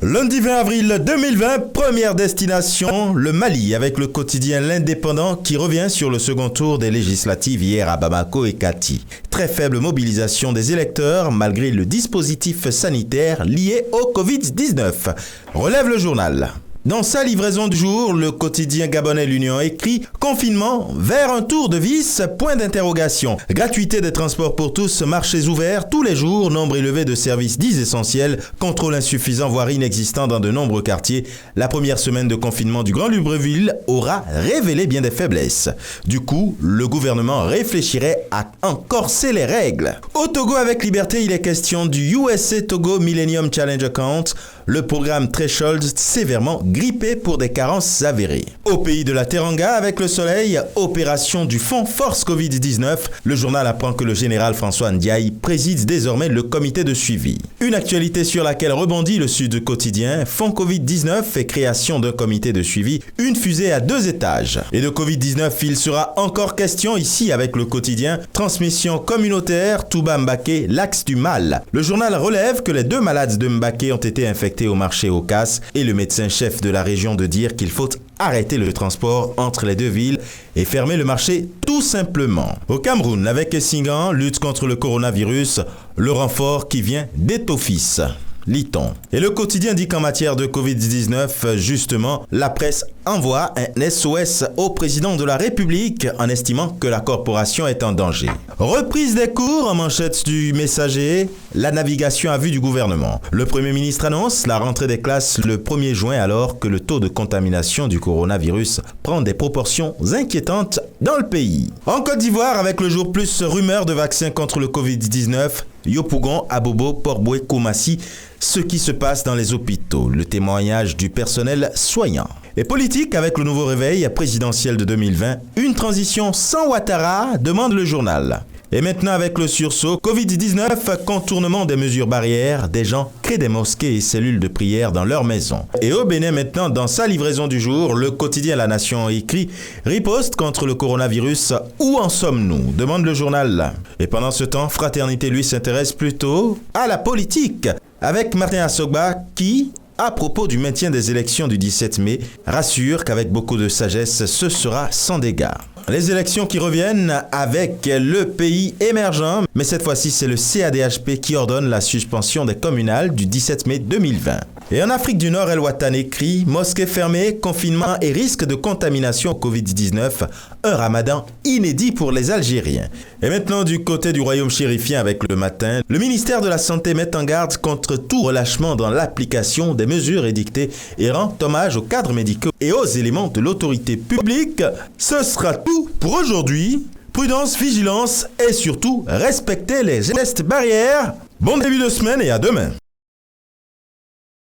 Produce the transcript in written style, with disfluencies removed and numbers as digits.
Lundi 20 avril 2020, première destination, le Mali, avec le quotidien L'Indépendant qui revient sur le second tour des législatives hier à Bamako et Kati. Très faible mobilisation des électeurs malgré le dispositif sanitaire lié au Covid-19, relève le journal. Dans sa livraison du jour, le quotidien gabonais L'Union écrit « Confinement vers un tour de vis, point d'interrogation. Gratuité des transports pour tous, marchés ouverts tous les jours, nombre élevé de services dits essentiels, contrôle insuffisant voire inexistant dans de nombreux quartiers. La première semaine de confinement du Grand Libreville aura révélé bien des faiblesses. Du coup, le gouvernement réfléchirait à encorser les règles. Au Togo avec Liberté, il est question du USA Togo Millennium Challenge Account, le programme Threshold sévèrement grippé pour des carences avérées. Au pays de la Teranga avec Le Soleil, opération du fonds Force Covid-19, le journal apprend que le général François Ndiaye préside désormais le comité de suivi. Une actualité sur laquelle rebondit le Sud Quotidien, fonds Covid-19 et création d'un comité de suivi, une fusée à 2 étages. Et de Covid-19, il sera encore question ici avec le quotidien, transmission communautaire, Touba Mbaké, l'axe du mal. Le journal relève que les 2 malades de Mbaké ont été infectés au marché Ocas et le médecin-chef de la région de dire qu'il faut arrêter le transport entre les 2 villes et fermer le marché tout simplement. Au Cameroun, avec Essingan, lutte contre le coronavirus, le renfort qui vient d'Etofis. Lit-on. Et le quotidien dit qu'en matière de Covid-19, justement, la presse envoie un SOS au président de la République en estimant que la corporation est en danger. Reprise des cours en manchette du Messager, la navigation à vue du gouvernement. Le Premier ministre annonce la rentrée des classes le 1er juin alors que le taux de contamination du coronavirus prend des proportions inquiétantes dans le pays. En Côte d'Ivoire, avec le jour plus rumeur de vaccins contre le Covid-19, Yopougon, Abobo, Port-Boué, Koumassi, ce qui se passe dans les hôpitaux, le témoignage du personnel soignant. Et politique, avec le nouveau réveil présidentiel de 2020, une transition sans Ouattara, demande le journal. Et maintenant avec le sursaut, Covid-19, contournement des mesures barrières, des gens créent des mosquées et cellules de prière dans leur maison. Et au Bénin maintenant, dans sa livraison du jour, le quotidien La Nation écrit « Riposte contre le coronavirus, où en sommes-nous ?» demande le journal. Et pendant ce temps, Fraternité lui s'intéresse plutôt à la politique, avec Martin Assogba qui, à propos du maintien des élections du 17 mai, rassure qu'avec beaucoup de sagesse, ce sera sans dégâts. Les élections qui reviennent avec le pays émergent, mais cette fois-ci c'est le CADHP qui ordonne la suspension des communales du 17 mai 2020. Et en Afrique du Nord, El Watan écrit « Mosquée fermée, confinement et risque de contamination au Covid-19, un ramadan inédit pour les Algériens ». Et maintenant du côté du royaume chérifien avec Le Matin, le ministère de la Santé met en garde contre tout relâchement dans l'application des mesures édictées et rend hommage aux cadres médicaux et aux éléments de l'autorité publique. Ce sera tout pour aujourd'hui. Prudence, vigilance et surtout respecter les gestes barrières. Bon début de semaine et à demain.